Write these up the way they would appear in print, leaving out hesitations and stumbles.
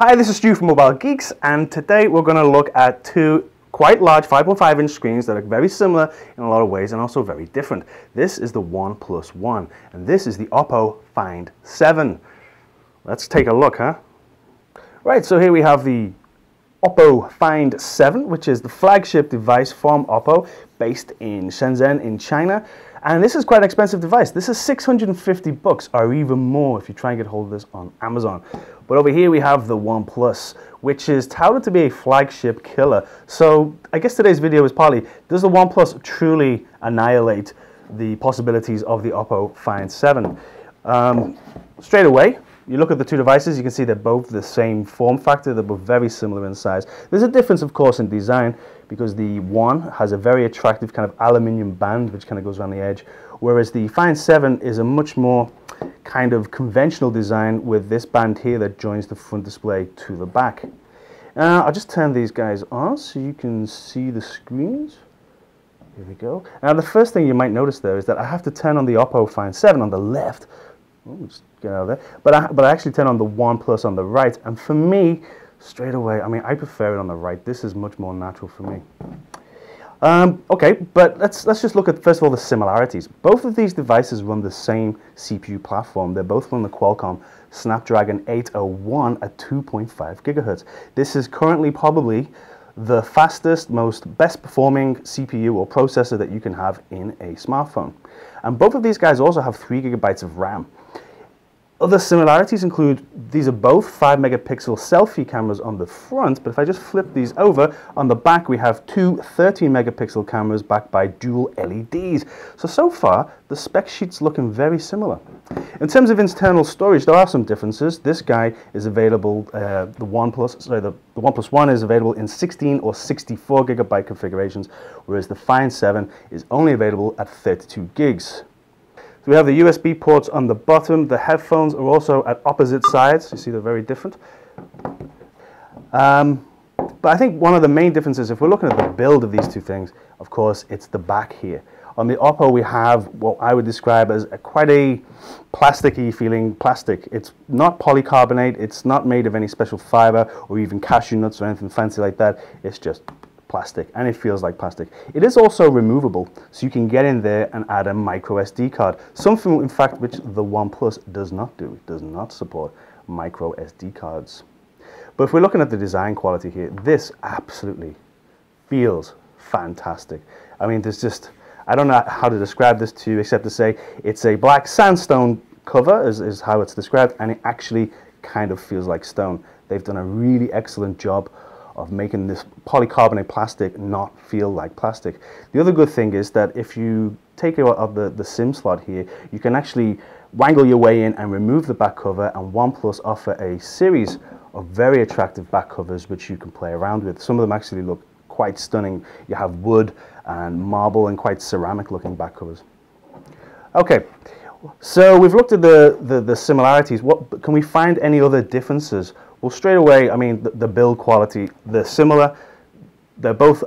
Hi, this is Stu from Mobile Geeks, and today we're going to look at two quite large 5.5-inch screens that are very similar in a lot of ways and also very different. This is the OnePlus One, and this is the Oppo Find 7. Let's take a look, huh? Right, so here we have the Oppo Find 7, which is the flagship device from Oppo, based in Shenzhen in China. And this is quite an expensive device. This is 650 bucks or even more if you try and get hold of this on Amazon. But over here we have the OnePlus, which is touted to be a flagship killer. So I guess today's video is partly, does the OnePlus truly annihilate the possibilities of the Oppo Find 7? Straight away, you look at the two devices, you can see they're both the same form factor, they're both very similar in size. There's a difference, of course, in design, because the One has a very attractive kind of aluminium band which kind of goes around the edge, whereas the Find 7 is a much more kind of conventional design with this band here that joins the front display to the back. I'll just turn these guys on so you can see the screens. Here we go. Now the first thing you might notice there is that I have to turn on the Oppo Find 7 on the left. Just get out of there. But I actually turn on the OnePlus on the right, and for me, straight away, I mean, I prefer it on the right. This is much more natural for me. Okay, but let's just look at, first of all, the similarities. Both of these devices run the same CPU platform. They're both on the Qualcomm Snapdragon 801 at 2.5 gigahertz. This is currently probably the fastest, best performing CPU or processor that you can have in a smartphone. And both of these guys also have 3 gigabytes of RAM. Other similarities include these are both 5 megapixel selfie cameras on the front, but if I just flip these over, on the back we have two 13 megapixel cameras backed by dual LEDs. So far, the spec sheet's looking very similar. In terms of internal storage, there are some differences. This guy is available, the OnePlus One is available in 16 or 64 gigabyte configurations, whereas the Find 7 is only available at 32 gigs. We have the USB ports on the bottom. The headphones are also at opposite sides. You see they're very different. But I think one of the main differences, if we're looking at the build of these two things, of course, it's the back here. On the Oppo, we have what I would describe as quite a plasticky feeling plastic. It's not polycarbonate. It's not made of any special fiber or even cashew nuts or anything fancy like that. It's just plastic, and it feels like plastic. It is also removable, so you can get in there and add a micro SD card, something in fact which the OnePlus does not do. It does not support micro SD cards. But if we're looking at the design quality here, this absolutely feels fantastic. I mean, there's just, I don't know how to describe this to you except to say it's a black sandstone cover is how it's described, and it actually kind of feels like stone. They've done a really excellent job of making this polycarbonate plastic not feel like plastic. The other good thing is that if you take it out of the SIM slot here, you can actually wangle your way in and remove the back cover, and OnePlus offer a series of very attractive back covers which you can play around with. Some of them actually look quite stunning. You have wood and marble and quite ceramic looking back covers. Okay, so we've looked at the similarities. What can we find any other differences? Well, straight away, I mean, the build quality, they're similar. They're both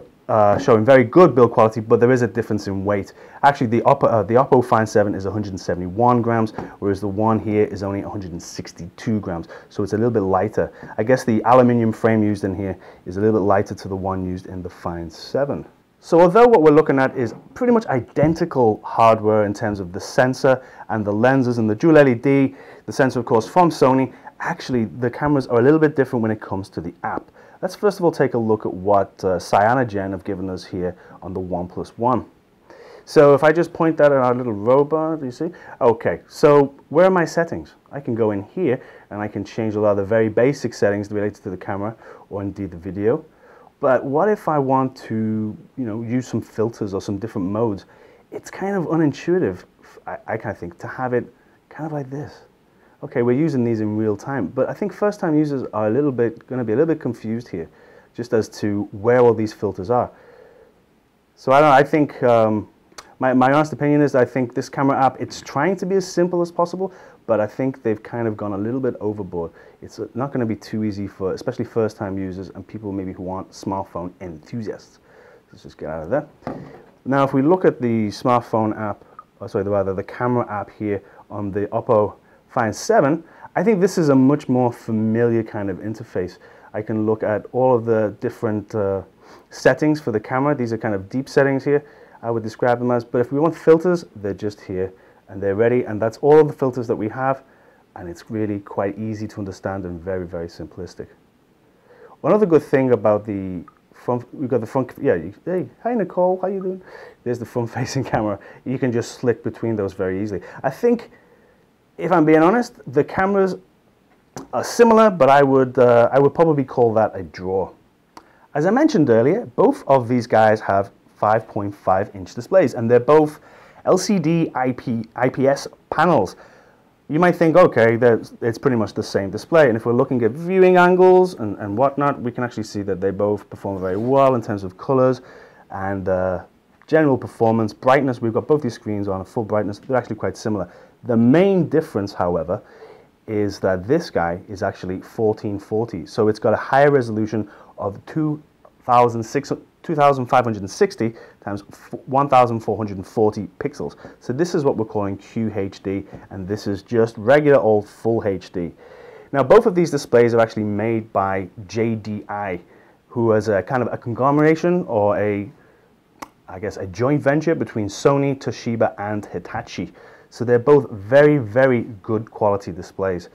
showing very good build quality, but there is a difference in weight. Actually, the Oppo Find 7 is 171 grams, whereas the One here is only 162 grams. So it's a little bit lighter. I guess the aluminium frame used in here is a little bit lighter to the one used in the Find 7. So although what we're looking at is pretty much identical hardware in terms of the sensor and the lenses and the dual LED, the sensor, of course, from Sony, actually, the cameras are a little bit different when it comes to the app. Let's first of all take a look at what Cyanogen have given us here on the OnePlus One. So if I just point that at our little robot, do you see? Okay, so where are my settings? I can go in here and I can change a lot of the very basic settings related to the camera or indeed the video. But what if I want to, use some filters or some different modes? It's kind of unintuitive, I kind of think, to have it kind of like this. Okay, we're using these in real time, but I think first-time users are going to be a little bit confused here, just as to where all these filters are. So I don't know, I think, my honest opinion is I think this camera app, it's trying to be as simple as possible, but I think they've kind of gone a little bit overboard. It's not going to be too easy for, especially first-time users and people maybe who aren't smartphone enthusiasts. Let's just get out of there. Now, if we look at the smartphone app, or sorry, rather the camera app here on the Oppo Find 7, I think this is a much more familiar kind of interface. I can look at all of the different settings for the camera. These are kind of deep settings here, I would describe them as. But if we want filters, they're just here and they're ready. And that's all of the filters that we have. And it's really quite easy to understand and very, very simplistic. One other good thing about the front, we've got the front, yeah, hey, hi Nicole, how you doing? There's the front-facing camera. You can just flick between those very easily. I think, if I'm being honest, the cameras are similar, but I would probably call that a draw. As I mentioned earlier, both of these guys have 5.5-inch displays, and they're both LCD IPS panels. You might think, okay, it's pretty much the same display, and if we're looking at viewing angles and whatnot, we can actually see that they both perform very well in terms of colors and general performance. Brightness, we've got both these screens on a full brightness. They're actually quite similar. The main difference, however, is that this guy is actually 1440, so it's got a higher resolution of 2560 times 1440 pixels. So this is what we're calling QHD, and this is just regular old full HD. Now both of these displays are actually made by JDI, who is a kind of a conglomeration or I guess a joint venture between Sony, Toshiba and Hitachi. So they're both very, very good quality displays.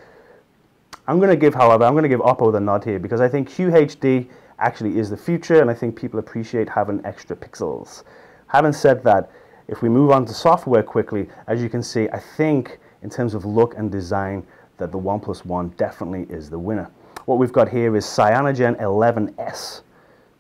I'm going to give Oppo the nod here because I think QHD actually is the future, and I think people appreciate having extra pixels. Having said that, if we move on to software quickly, as you can see, I think in terms of look and design that the OnePlus One definitely is the winner. What we've got here is Cyanogen 11S.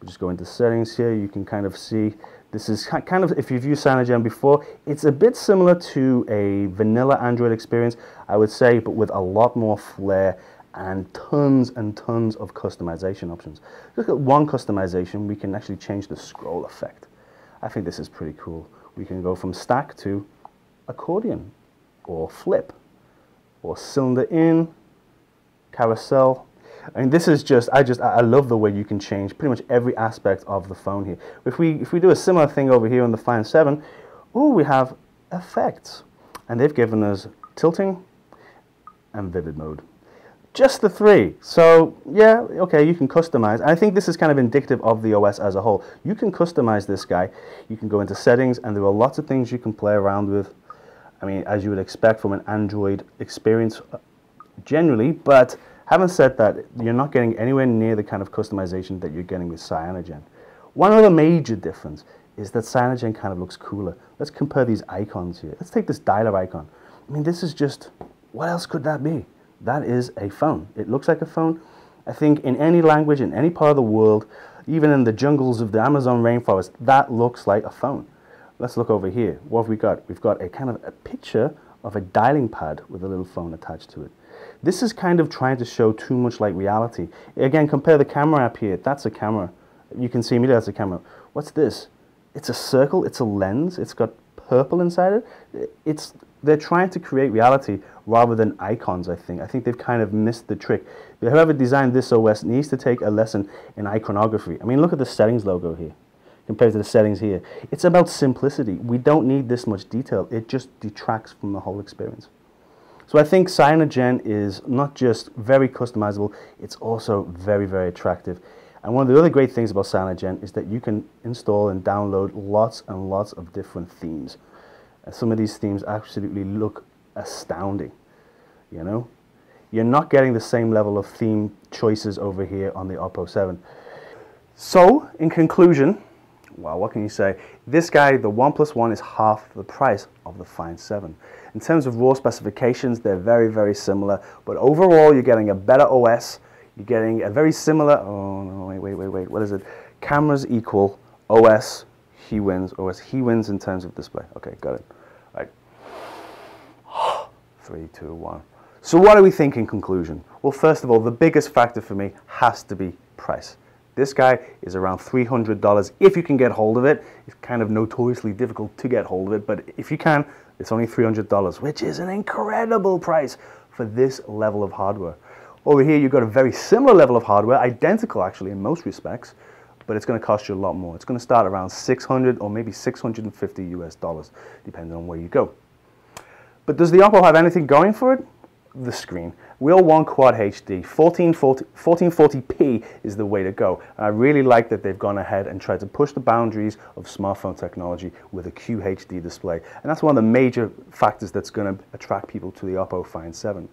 We'll just go into settings here. You can kind of see this is kind of, if you've used Cyanogen before, it's a bit similar to a vanilla Android experience, I would say, but with a lot more flair and tons of customization options. Look at one customization, we can actually change the scroll effect. I think this is pretty cool. We can go from stack to accordion, or flip, or cylinder in, carousel. I mean, this is just, I love the way you can change pretty much every aspect of the phone here. If we do a similar thing over here on the Find 7, oh, we have effects. And they've given us tilting and vivid mode. Just the three. So yeah, okay, you can customize. I think this is kind of indicative of the OS as a whole. You can customize this guy. You can go into settings, and there are lots of things you can play around with. I mean, as you would expect from an Android experience generally, but having said that, you're not getting anywhere near the kind of customization that you're getting with Cyanogen. One other major difference is that Cyanogen kind of looks cooler. Let's compare these icons here. Let's take this dialer icon. I mean, this is just, what else could that be? That is a phone. It looks like a phone. I think in any language, in any part of the world, even in the jungles of the Amazon rainforest, that looks like a phone. Let's look over here. What have we got? We've got a kind of a picture of a dialing pad with a little phone attached to it. This is kind of trying to show too much like reality. Again, compare the camera app here. That's a camera. You can see immediately that's a camera. What's this? It's a circle. It's a lens. It's got purple inside it. They're trying to create reality rather than icons, I think. I think they've kind of missed the trick. Whoever designed this OS needs to take a lesson in iconography. I mean, look at the settings logo here compared to the settings here. It's about simplicity. We don't need this much detail. It just detracts from the whole experience. So I think Cyanogen is not just very customizable, it's also very, very attractive. And one of the other great things about Cyanogen is that you can install and download lots and lots of different themes. And some of these themes absolutely look astounding, you know? You're not getting the same level of theme choices over here on the Oppo 7. So, in conclusion, well, what can you say? This guy, the OnePlus One, is half the price of the Find 7. In terms of raw specifications, they're very, very similar. But overall, you're getting a better OS. You're getting a very similar, oh no, wait, what is it? Cameras equal OS, he wins. OS, he wins in terms of display. Okay, got it. All right. 3, 2, 1. So what do we think in conclusion? Well, first of all, the biggest factor for me has to be price. This guy is around $300 if you can get hold of it. It's kind of notoriously difficult to get hold of it, but if you can, it's only $300, which is an incredible price for this level of hardware. Over here, you've got a very similar level of hardware, identical actually in most respects, but it's going to cost you a lot more. It's going to start around $600 or maybe $650 US, depending on where you go. But does the Oppo have anything going for it? the screen. We all want Quad HD. 1440p is the way to go. And I really like that they've gone ahead and tried to push the boundaries of smartphone technology with a QHD display. And that's one of the major factors that's going to attract people to the Oppo Find 7.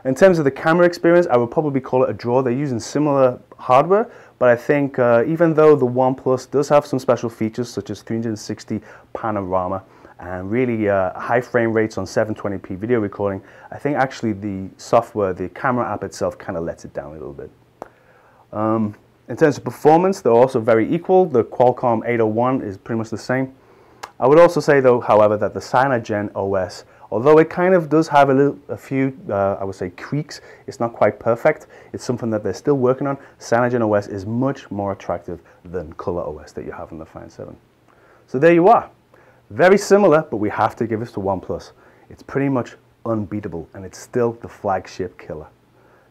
In terms of the camera experience, I would probably call it a draw. They're using similar hardware, but I think even though the OnePlus does have some special features such as 360 panorama, and really high frame rates on 720p video recording, I think actually the software, the camera app itself kind of lets it down a little bit. In terms of performance, they're also very equal. The Qualcomm 801 is pretty much the same. I would also say though, however, that the Cyanogen OS, although it kind of does have a few, I would say, creaks, it's not quite perfect. It's something that they're still working on. Cyanogen OS is much more attractive than Color OS that you have in the Find 7. So there you are. Very similar, but we have to give this to OnePlus. It's pretty much unbeatable, and it's still the flagship killer.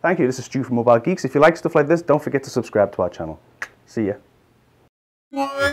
Thank you. This is Stu from Mobile Geeks. If you like stuff like this, don't forget to subscribe to our channel. See ya.